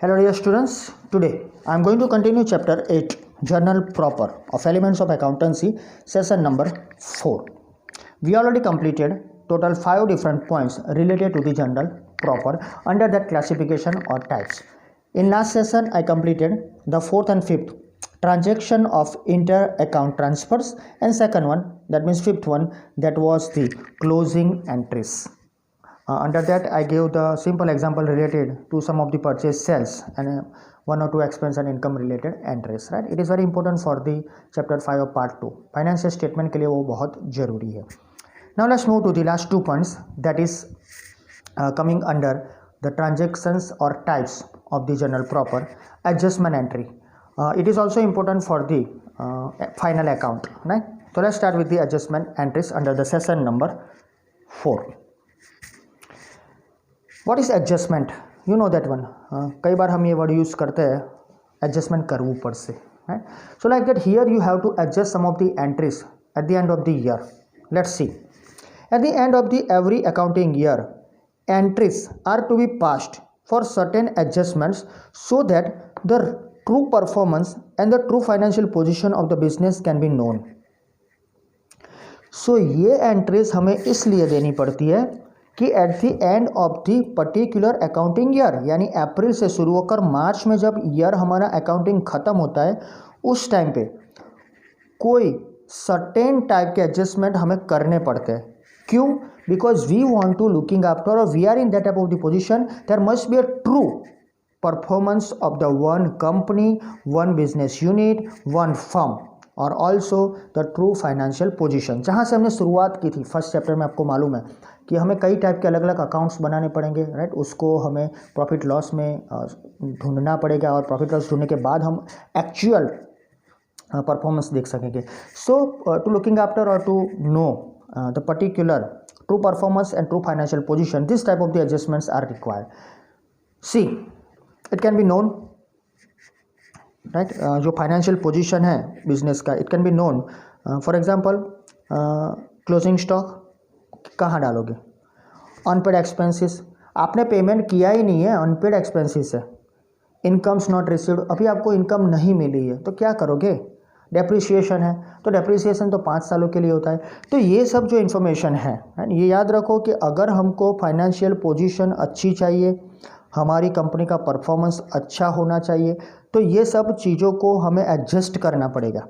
Hello dear students, today I am going to continue chapter 8 Journal Proper of Elements of Accountancy session number 4. We already completed total 5 different points related to the journal proper under that classification or types. In last session I completed the 4th and 5th transaction of inter account transfers, and second one, that means 5th one, that was the closing entries. Under that I gave the simple example related to some of the purchase sales and one or two expense and income related entries, right? It is very important for the chapter 5 of part 2. Financial statement के लिए वो बहुत जरूरी है. Now let's move to the last 2 points, that is coming under the transactions or types of the journal proper. Adjustment entry. It is also important for the final account, right? So let's start with the adjustment entries under the session number 4. What is adjustment? You know that one. कई बार हम ये word use करते हैं adjustment करवू पर से, right? So like that here you have to adjust some of the entries at the end of the year. Let's see. At the end of the every accounting year, entries are to be passed for certain adjustments so that the true performance and the true financial position of the business can be known. So ये entries हमें इसलिए देनी पड़ती है कि eight the end of the particular accounting year, यानी अप्रैल से शुरू होकर मार्च में जब ईयर हमारा अकाउंटिंग ख़त्म होता है उस टाइम पे कोई सर्टेन टाइप के एडजस्टमेंट हमें करने पड़ते हैं. क्यों? Because we want to looking after और we are in that type of the position, there must be a true performance of the one company, one business unit, one firm और also the true financial position. जहाँ से हमने शुरुआत की थी first chapter में, आपको मालूम है कि हमें कई टाइप के अलग अलग अकाउंट्स बनाने पड़ेंगे, राइट? उसको हमें प्रॉफिट लॉस में ढूंढना पड़ेगा और प्रॉफिट लॉस ढूंढने के बाद हम एक्चुअल परफॉर्मेंस देख सकेंगे. सो टू लुकिंग आफ्टर और to know the particular true performance and true financial position, this type of the adjustments are required. See it can be known, right? जो financial position है business का, it can be known. For example closing stock कहाँ डालोगे? Unpaid expenses, आपने payment किया ही नहीं है, unpaid expenses है. इनकम्स नॉट रिसीव्ड, अभी आपको इनकम नहीं मिली है तो क्या करोगे? डेप्रिसिएशन है, तो डेप्रिसिएशन तो 5 सालों के लिए होता है. तो ये सब जो इन्फॉर्मेशन है, ये याद रखो कि अगर हमको फाइनेंशियल पोजीशन अच्छी चाहिए, हमारी कंपनी का परफॉर्मेंस अच्छा होना चाहिए, तो ये सब चीज़ों को हमें एडजस्ट करना पड़ेगा.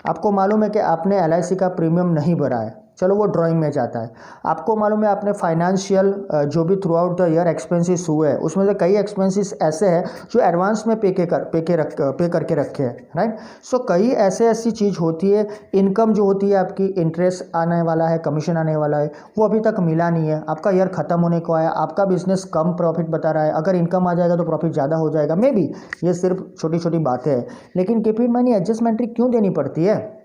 आपको मालूम है कि आपने LIC का प्रीमियम नहीं भरा है, चलो वो ड्राइंग में जाता है. आपको मालूम है आपने फाइनेंशियल जो भी through out the year expenses हुए हैं उसमें से कई एक्सपेंसेस ऐसे हैं जो एडवांस में पे करके रखे हैं, राइट? सो कई ऐसी चीज़ होती है. इनकम जो होती है आपकी, इंटरेस्ट आने वाला है, कमीशन आने वाला है, वो अभी तक मिला नहीं है. आपका ईयर ख़त्म होने को आया, आपका बिजनेस कम प्रॉफिट बता रहा है. अगर इनकम आ जाएगा तो प्रॉफिट ज़्यादा हो जाएगा. मे बी ये सिर्फ छोटी छोटी बातें हैं, लेकिन कीप इन माइंड एडजस्टमेंट क्यों देनी पड़ती है?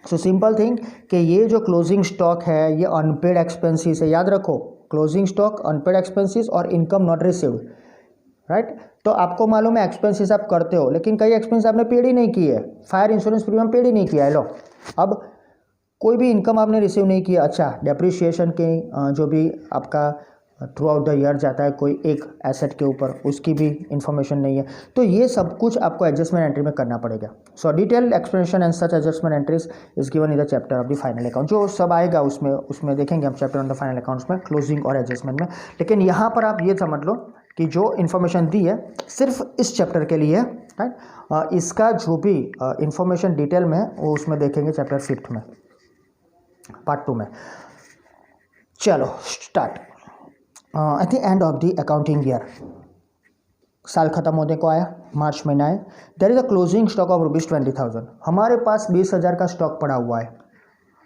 सो सिंपल थिंग कि ये जो क्लोजिंग स्टॉक है ये अनपेड एक्सपेंसेस है. याद रखो, क्लोजिंग स्टॉक, अनपेड एक्सपेंसेस और इनकम नॉट रिसीव्ड, राइट? तो आपको मालूम है एक्सपेंसेस आप करते हो, लेकिन कई एक्सपेंस आपने पेड ही नहीं किए. फायर इंश्योरेंस प्रीमियम पेड ही नहीं किया है. लो, अब कोई भी इनकम आपने रिसीव नहीं किया. अच्छा, डेप्रिसिएशन के जो भी आपका थ्रू आउट द ईयर जाता है कोई एक एसेट के ऊपर, उसकी भी इंफॉर्मेशन नहीं है. तो ये सब कुछ आपको एडजस्टमेंट एंट्री में करना पड़ेगा. सो detail explanation and such adjustment entries is given in the chapter of the final account. जो सब आएगा उसमें देखेंगे हम chapter on the final accounts में, क्लोजिंग और एडजस्टमेंट में. लेकिन यहाँ पर आप ये समझ लो कि जो इन्फॉर्मेशन दी है सिर्फ इस चैप्टर के लिए, राइट? इसका जो भी इंफॉर्मेशन डिटेल में वो उसमें देखेंगे चैप्टर 5 में, पार्ट 2 में. चलो start. At the end of the accounting year, साल ख़त्म होने को आया, मार्च महीना है. There is a closing stock of ₹20,000. हमारे पास 20,000 का स्टॉक पड़ा हुआ है.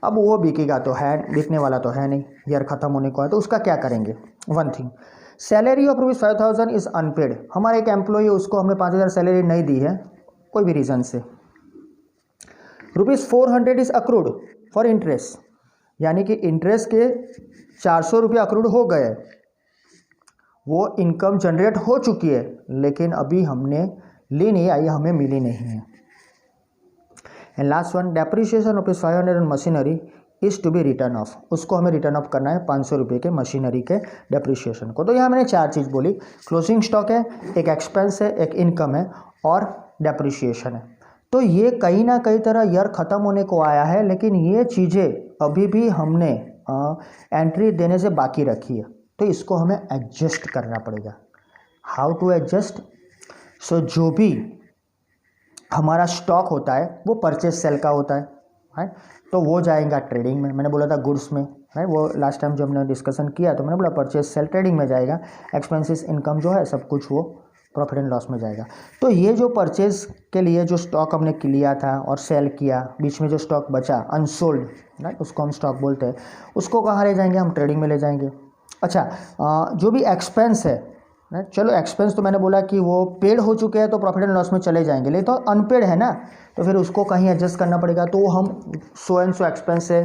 अब वो बिकेगा तो है, बिकने वाला तो है नहीं, ईयर ख़त्म होने को आया, तो उसका क्या करेंगे? One thing, salary of ₹5,000 is unpaid. हमारे एक एम्प्लॉई, उसको हमने 5,000 सैलरी नहीं दी है कोई भी रीज़न से. ₹400 इज़ अक्रूड फॉर इंटरेस्ट, यानी कि इंटरेस्ट के 400 रुपये अक्रूड हो गए, वो इनकम जनरेट हो चुकी है, लेकिन अभी हमने ली नहीं आई, हमें मिली नहीं है. And last one, depreciation of ₹500 on machinery is to be return off, उसको हमें रिटर्न ऑफ करना है 500 रुपये के मशीनरी के डेप्रिसिएशन को। तो यहाँ मैंने 4 चीज़ बोली, क्लोजिंग स्टॉक है, एक एक्सपेंस है, एक इनकम है और डेप्रिसिएशन है। तो ये कहीं ना कहीं तरह ईयर ख़त्म होने को आया है, लेकिन ये चीज़ें अभी भी हमने एंट्री देने से बाकी रखी है, तो इसको हमें एडजस्ट करना पड़ेगा। How to adjust? सो जो भी हमारा स्टॉक होता है वो परचेज सेल का होता है, तो वो जाएगा ट्रेडिंग में। मैंने बोला था गुड्स में, है वो लास्ट टाइम जब हमने डिस्कशन किया तो मैंने बोला परचेज सेल ट्रेडिंग में जाएगा, एक्सपेंसेस इनकम जो है सब कुछ वो प्रॉफिट एंड लॉस में जाएगा। तो ये जो परचेज के लिए जो स्टॉक हमने लिया था और सेल किया, बीच में जो स्टॉक बचा अनसोल्ड, राइट, उसको हम स्टॉक बोलते हैं, उसको कहाँ ले जाएंगे? हम ट्रेडिंग में ले जाएंगे। अच्छा, जो भी एक्सपेंस है, राइट, चलो एक्सपेंस तो मैंने बोला कि वो पेड हो चुके हैं तो प्रॉफिट एंड लॉस में चले जाएंगे, लेकिन तो अनपेड है ना, तो फिर उसको कहीं एडजस्ट करना पड़ेगा, तो हम सो एंड सो एक्सपेंस से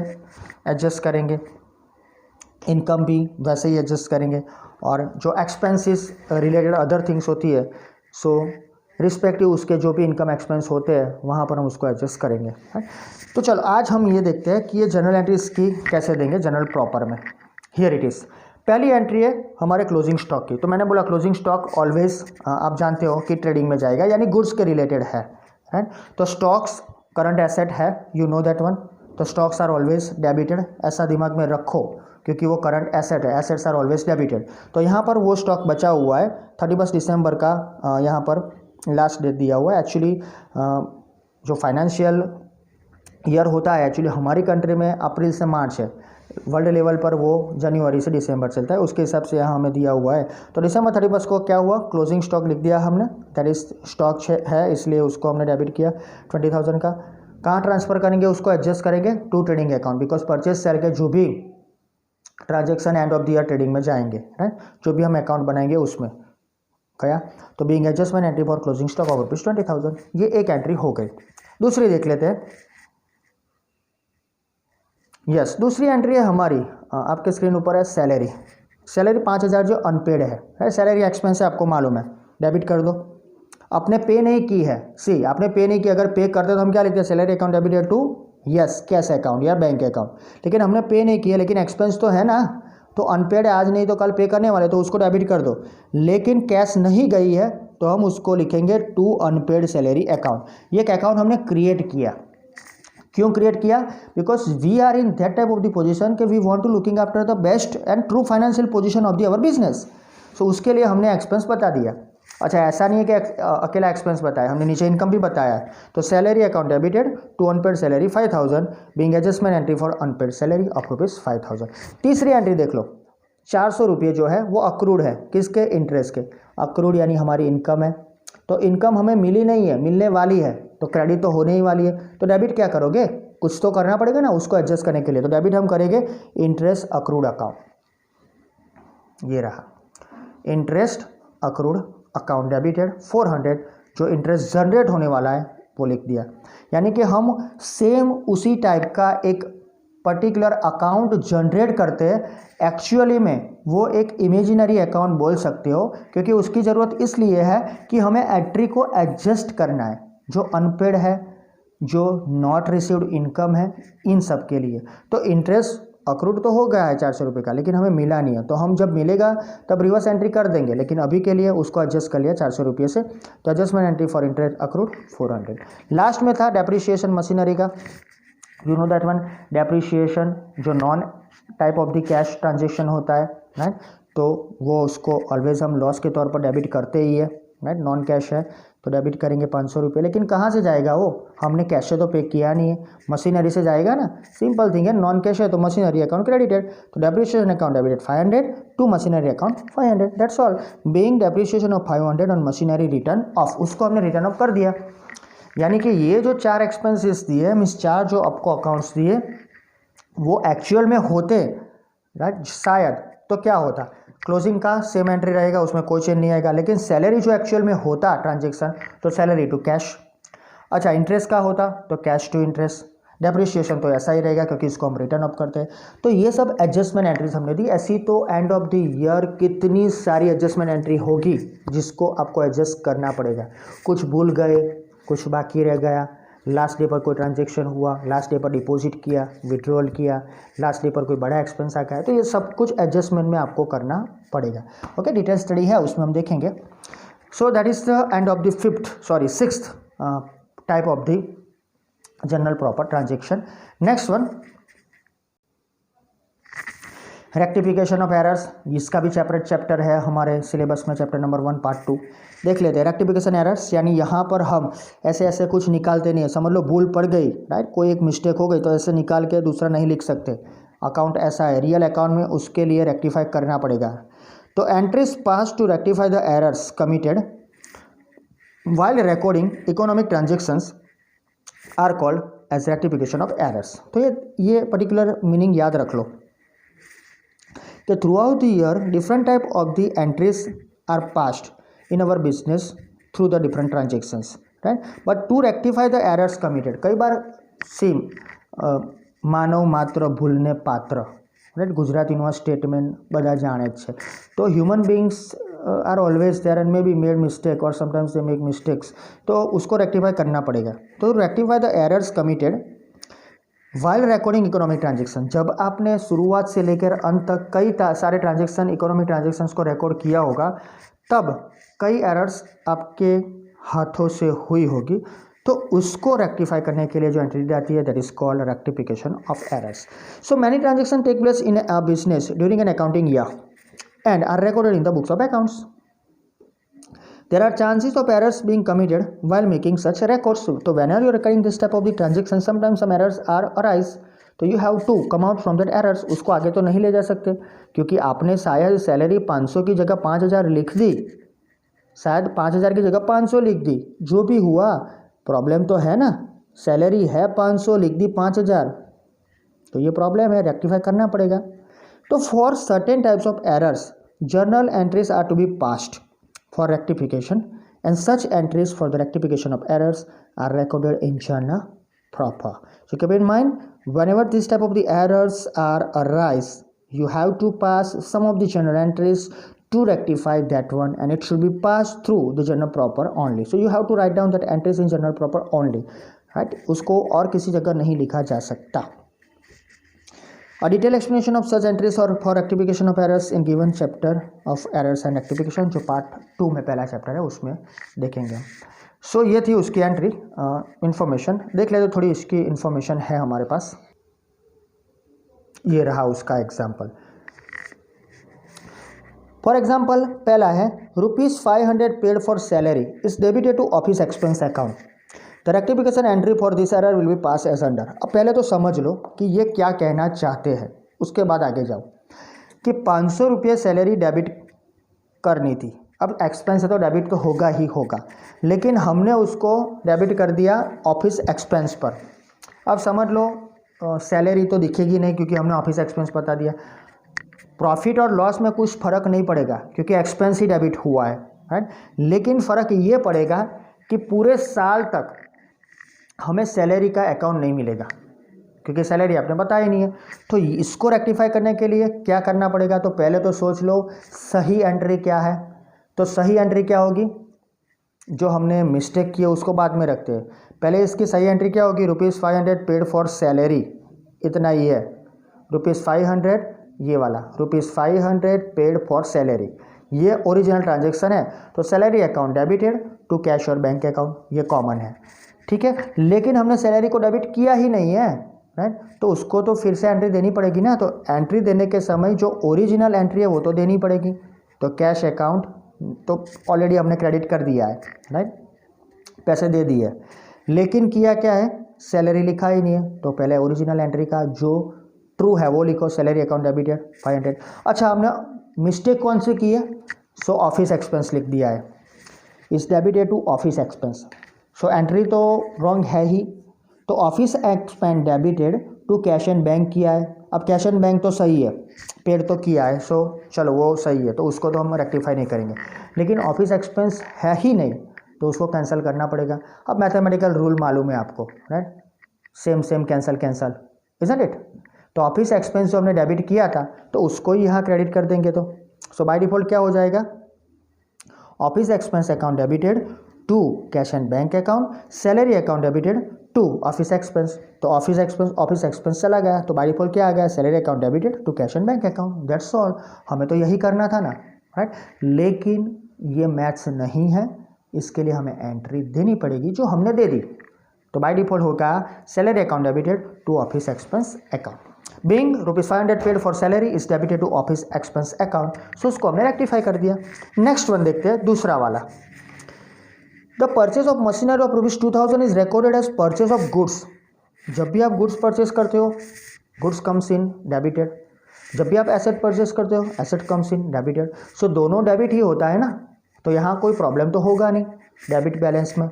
एडजस्ट करेंगे, इनकम भी वैसे ही एडजस्ट करेंगे, और जो एक्सपेंसेस रिलेटेड अदर थिंग्स होती है, सो रिस्पेक्टिव उसके जो भी इनकम एक्सपेंस होते हैं वहाँ पर हम उसको एडजस्ट करेंगे। तो चलो आज हम ये देखते हैं कि ये जनरल एंट्रीज की कैसे देंगे जनरल प्रॉपर में। हियर इट इज़, पहली एंट्री है हमारे क्लोजिंग स्टॉक की। तो मैंने बोला क्लोजिंग स्टॉक ऑलवेज आप जानते हो कि ट्रेडिंग में जाएगा, यानी गुड्स के रिलेटेड है, राइट। तो स्टॉक्स करंट एसेट है, यू नो दैट वन, तो स्टॉक्स आर ऑलवेज डेबिटेड, ऐसा दिमाग में रखो क्योंकि वो करंट एसेट है, एसेट्स आर ऑलवेज डेबिटेड। तो यहाँ पर वो स्टॉक बचा हुआ है 31 दिसंबर का, यहाँ पर लास्ट डेट दिया हुआ है। एक्चुअली जो फाइनेंशियल ईयर होता है एक्चुअली हमारी कंट्री में अप्रैल से मार्च है, वर्ल्ड लेवल पर वो जनवरी से दिसंबर चलता है, उसके हिसाब से यहाँ हमें दिया हुआ है। तो दिसंबर 31 को क्या हुआ, क्लोजिंग स्टॉक लिख दिया हमने, दैट इज स्टॉक है, इसलिए उसको हमने डेबिट किया 20,000 का। कहाँ ट्रांसफ़र करेंगे? उसको एडजस्ट करेंगे to trading account, because purchase sale के जो भी transaction end of the year trading में जाएंगे, राइट, जो भी हम अकाउंट बनाएंगे उसमें गया। तो being adjustment entry for closing stock of ₹20,000, ये एक एंट्री हो गई। दूसरी देख लेते हैं। यस, दूसरी एंट्री है हमारी, आपके स्क्रीन ऊपर है सैलरी। सैलरी 5,000 जो अनपेड है, सैलरी एक्सपेंस है, आपको मालूम है, डेबिट कर दो। आपने पे नहीं की है, सी आपने पे नहीं की, अगर पे करते तो हम क्या लिखते हैं, salary account debited to yes cash account या बैंक अकाउंट, लेकिन हमने पे नहीं किया, लेकिन एक्सपेंस तो है ना, तो अनपेड है, आज नहीं तो कल पे करने वाले, तो उसको डेबिट कर दो। लेकिन कैश नहीं गई है तो हम उसको लिखेंगे टू अनपेड सैलरी अकाउंट। ये एक अकाउंट हमने क्रिएट किया। क्यों क्रिएट किया? Because we are in that type of the position कि we want to looking after the best and true financial position of the our business. So उसके लिए हमने एक्सपेंस बता दिया। अच्छा, ऐसा नहीं है कि अकेला एक्सपेंस बताया, हमने नीचे इनकम भी बताया है। तो salary account debited to unpaid salary 5,000 being adjustment entry for unpaid salary of ₹5,000। तीसरी एंट्री देख लो, 400 रुपये जो है वो अक्रूड है, किसके? इंटरेस्ट के। अक्रूड यानी हमारी इनकम है, तो इनकम हमें मिली नहीं है, मिलने वाली है, तो क्रेडिट तो होने ही वाली है, तो डेबिट क्या करोगे? कुछ तो करना पड़ेगा ना उसको एडजस्ट करने के लिए, तो डेबिट हम करेंगे इंटरेस्ट अक्रूड अकाउंट। ये रहा इंटरेस्ट अक्रूड अकाउंट डेबिटेड 400, जो इंटरेस्ट जनरेट होने वाला है वो लिख दिया। यानी कि हम सेम उसी टाइप का एक पर्टिकुलर अकाउंट जनरेट करते हैं, एक्चुअली में वो एक इमेजिनरी अकाउंट बोल सकते हो, क्योंकि उसकी ज़रूरत इसलिए है कि हमें एंट्री को एडजस्ट करना है, जो अनपेड है, जो नॉट रिसीव्ड इनकम है, इन सब के लिए। तो इंटरेस्ट अक्रूड तो हो गया है 400 रुपये का, लेकिन हमें मिला नहीं है, तो हम जब मिलेगा तब रिवर्स एंट्री कर देंगे, लेकिन अभी के लिए उसको एडजस्ट कर लिया 400 रुपये से। तो adjustment entry for interest accrued 400। Last में था डेप्रिसिएशन मशीनरी का, you know that one, depreciation जो non type of the cash transaction होता है, राइट, तो वो उसको ऑलवेज हम लॉस के तौर पर डेबिट करते ही है, राइट, नॉन कैश है तो डेबिट करेंगे 500 रुपये। लेकिन कहाँ से जाएगा वो? हमने कैश से तो पे किया नहीं है, मशीनरी से जाएगा ना, सिंपल थिंग है, नॉन कैश है तो मशीनरी अकाउंट क्रेडिटेड, तो depreciation account debited 500 to machinery account 500, that's all. Being depreciation of 500 on machinery return off, उसको हमने रिटर्न ऑफ कर दिया। यानी कि ये जो 4 एक्सपेंसेस दिए, मीन्स 4 जो आपको अकाउंट्स दिए, वो एक्चुअल में होते, राइट, शायद तो क्या होता, क्लोजिंग का सेम एंट्री रहेगा, उसमें कोई चेंज नहीं आएगा, लेकिन सैलरी जो एक्चुअल में होता ट्रांजेक्शन, तो सैलरी टू कैश। अच्छा, इंटरेस्ट का होता तो कैश टू इंटरेस्ट। डेप्रिसिएशन तो ऐसा ही रहेगा क्योंकि इसको हम रिटर्न अप करते हैं। तो ये सब एडजस्टमेंट एंट्रीज हमने दी। ऐसी तो एंड ऑफ द ईयर कितनी सारी एडजस्टमेंट एंट्री होगी जिसको आपको एडजस्ट करना पड़ेगा। कुछ भूल गए, कुछ बाकी रह गया, लास्ट डे पर कोई ट्रांजेक्शन हुआ, लास्ट डे पर डिपॉजिट किया, विड्रॉल किया, लास्ट डे पर कोई बड़ा एक्सपेंस आ गया, तो ये सब कुछ एडजस्टमेंट में आपको करना पड़ेगा। ओके, डिटेल स्टडी है उसमें हम देखेंगे। So that is the end of the sixth type of the general proper transaction. Next one, rectification of errors. इसका भी चैप्टर है हमारे सिलेबस में, चैप्टर नंबर 1 पार्ट 2 देख लेते हैं। रेक्टिफिकेशन एरर्स यानी यहाँ पर हम ऐसे ऐसे कुछ निकालते नहीं है, समझ लो भूल पड़ गई, राइट, कोई एक मिस्टेक हो गई तो ऐसे निकाल के दूसरा नहीं लिख सकते। अकाउंट ऐसा है, रियल अकाउंट में उसके लिए रेक्टिफाई करना पड़ेगा। तो entries pass to rectify the errors committed while recording economic transactions are called as rectification of errors. तो ये पर्टिकुलर मीनिंग याद रख लो कि throughout the year different type of the entries are passed in our business through the different transactions, right? But to rectify the errors committed, कई बार same માનવ માત્ર ભૂલને પાત્ર, right, ગુજરાતીનું આ સ્ટેટમેન્ટ બધા જાણે જ છે। તો human beings are always there and may be made mistake और समटाइम्स दे मेक मिस्टेक्स, तो उसको रेक्टिफाई करना पड़ेगा। तो rectify the errors committed while recording economic transaction, जब आपने शुरुआत से लेकर अंत तक कई सारे ट्रांजेक्शन, इकोनॉमिक ट्रांजेक्शन्स को रिकॉर्ड किया होगा, तब कई एरर्स आपके हाथों से हुई होगी, तो उसको रेक्टिफाई करने के लिए जो एंट्री आती है that is called rectification of errors. So many transaction take place in a business during an accounting year and are recorded in the books of accounts. There are chances of errors being committed while making such records. So whenever you are recording this type of the transaction, sometimes some errors are arise. तो you have to come out from that errors. उसको आगे तो नहीं ले जा सकते क्योंकि आपने शायद सैलरी 500 की जगह 5000 लिख दी, शायद 5000 की जगह 500 लिख दी, जो भी हुआ प्रॉब्लम तो है ना। सैलरी है 500, लिख दी 5000, तो ये प्रॉब्लम है, रेक्टिफाई करना पड़ेगा। तो for certain types of errors journal entries are to be passed for rectification, and such entries for the rectification of errors are recorded in journal proper. So keep in mind, whenever this type of the errors are arise, you have to pass some of the journal entries to rectify that one, and it should be passed through the journal proper only. So you have to write down that entries in journal proper only, right? उसको और किसी जगह नहीं लिखा जा सकता। A detailed explanation of such entries or for rectification of errors in given chapter of errors and rectification, जो part 2 में पहला चैप्टर है उसमें देखेंगे। सो ये थी उसकी एंट्री इन्फॉर्मेशन। देख ले तो थोड़ी इसकी इन्फॉर्मेशन है हमारे पास। ये रहा उसका एग्जाम्पल। फॉर एग्जाम्पल पहला है ₹500 paid for salary is debited to office expense account. The rectification entry for this error will be pass as under. अब पहले तो समझ लो कि ये क्या कहना चाहते हैं, उसके बाद आगे जाओ। कि 500 रुपये सैलरी डेबिट करनी थी, अब एक्सपेंस है तो डेबिट तो होगा ही होगा, लेकिन हमने उसको डेबिट कर दिया ऑफिस एक्सपेंस पर। अब समझ लो सैलरी तो दिखेगी नहीं क्योंकि हमने ऑफिस एक्सपेंस बता दिया। प्रॉफिट और लॉस में कुछ फ़र्क नहीं पड़ेगा क्योंकि एक्सपेंस ही डेबिट हुआ है, राइट। लेकिन फ़र्क ये पड़ेगा कि पूरे साल तक हमें सैलरी का अकाउंट नहीं मिलेगा क्योंकि सैलरी आपने बताया ही नहीं है। तो इसको रेक्टिफाई करने के लिए क्या करना पड़ेगा, तो पहले तो सोच लो सही एंट्री क्या है। तो सही एंट्री क्या होगी, जो हमने मिस्टेक की है उसको बाद में रखते हैं। पहले इसकी सही एंट्री क्या होगी, ₹500 पेड फॉर सैलरी, इतना ही है। ₹500 ये वाला, ₹500 पेड फॉर सैलरी, ये ओरिजिनल ट्रांजेक्शन है। तो salary account debited to cash और बैंक अकाउंट, ये कॉमन है, ठीक है। लेकिन हमने सैलरी को डेबिट किया ही नहीं है, राइट। तो उसको तो फिर से एंट्री देनी पड़ेगी ना। तो एंट्री देने के समय जो ओरिजिनल एंट्री है वो तो देनी पड़ेगी। तो कैश अकाउंट तो ऑलरेडी हमने क्रेडिट कर दिया है, राइट, पैसे दे दिए, लेकिन किया क्या है, सैलरी लिखा ही नहीं है। तो पहले ओरिजिनल एंट्री का जो ट्रू है वो लिखो, सैलरी अकाउंट डेबिटेड 500। अच्छा, हमने मिस्टेक कौन सी की है, सो ऑफिस एक्सपेंस लिख दिया है, is debited to office expense. So entry तो रॉन्ग है ही। तो office expense debited to cash and bank किया है। अब कैश एंड बैंक तो सही है, पेड तो किया है, सो चलो वो सही है, तो उसको तो हम रेक्टिफाई नहीं करेंगे। लेकिन ऑफिस एक्सपेंस है ही नहीं तो उसको कैंसिल करना पड़ेगा। अब मैथमेटिकल रूल मालूम है आपको, right, same same cancel cancel, isn't it. तो ऑफिस एक्सपेंस जो हमने डेबिट किया था तो उसको ही यहाँ क्रेडिट कर देंगे। तो सो बाय डिफॉल्ट क्या हो जाएगा, office expense account debited to cash and bank account, salary account debited to office expense, तो ऑफिस एक्सपेंस चला गया, तो बाय डिफॉल्ट क्या आ गया, salary account debited to cash and bank account, that's all. हमें तो यही करना था ना, राइट। लेकिन ये मैथ्स नहीं है, इसके लिए हमें एंट्री देनी पड़ेगी जो हमने दे दी। तो बाय डिफॉल्ट होगा salary account debited to office expense account. Being ₹500 paid for salary is debited to office expense account, so उसको हमने रेक्टिफाई कर दिया। नेक्स्ट वन देखते हैं, दूसरा वाला। The purchase of machinery of ₹2000 is recorded as purchase of goods. जब भी आप गुड्स परचेज करते हो, गुड्स कम्स इन डेबिटेड। जब भी आप एसेट परचेज करते हो, एसेट कम्स इन डेबिटेड। सो दोनों डेबिट ही होता है ना, तो यहाँ कोई प्रॉब्लम तो होगा नहीं डेबिट बैलेंस में।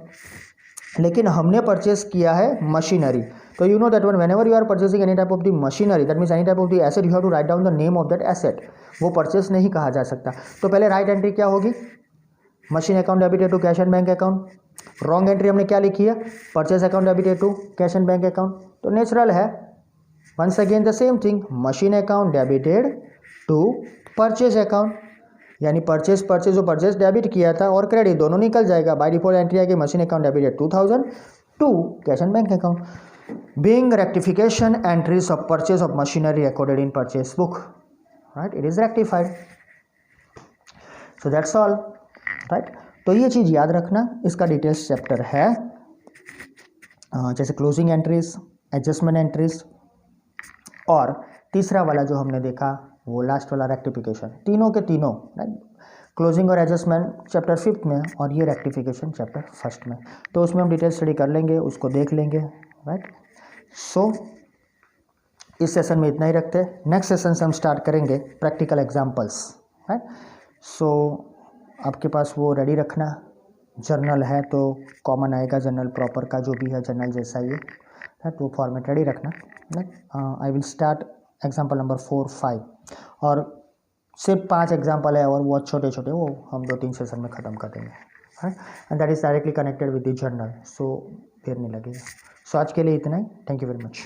लेकिन हमने परचेज किया है मशीनरी, तो you know that one whenever you are purchasing any type of the machinery, that means any type of the asset, you have to write down the name of that asset. वो purchase नहीं कहा जा सकता। तो पहले right entry क्या होगी, machine account debited to cash and bank account. Wrong entry हमने क्या लिखी है, purchase account debited to cash and bank account. तो नेचुरल है, once again the same thing, machine account debited to purchase account, यानी purchase जो purchase debit किया था और क्रेडिट दोनों निकल जाएगा। बाय डिफॉल्ट एंट्री आएगी machine account debited 2000 to cash and bank account. Being rectification entries of purchase of machinery recorded in purchase book, right, it is rectified, so that's all, right। तो ये चीज़ याद रखना, इसका details chapter है, जैसे closing entries, adjustment entries, और तीसरा वाला जो हमने देखा वो लास्ट वाला रेक्टिफिकेशन, तीनों के तीनों, राइट। क्लोजिंग और एडजस्टमेंट चैप्टर 5th में और ये रेक्टिफिकेशन चैप्टर 1st में। तो उसमें हम डिटेल स्टडी कर लेंगे, उसको देख लेंगे, राइट। सो इस सेशन में इतना ही रखते हैं। नेक्स्ट सेशन से हम स्टार्ट करेंगे प्रैक्टिकल एग्जाम्पल्स, राइट। सो आपके पास वो रेडी रखना, जर्नल है तो कॉमन आएगा, जर्नल प्रॉपर का जो भी है जर्नल जैसा ये, राइट, वो फॉर्मेट रेडी रखना। I will start example number 4, 5, और सिर्फ 5 एग्जाम्पल है और वो छोटे छोटे, वो हम 2-3 सेशन में ख़त्म कर देंगे, right. And that is directly connected with the journal, so देर नहीं लगेगा। सो आज के लिए इतना ही, थैंक यू वेरी मच।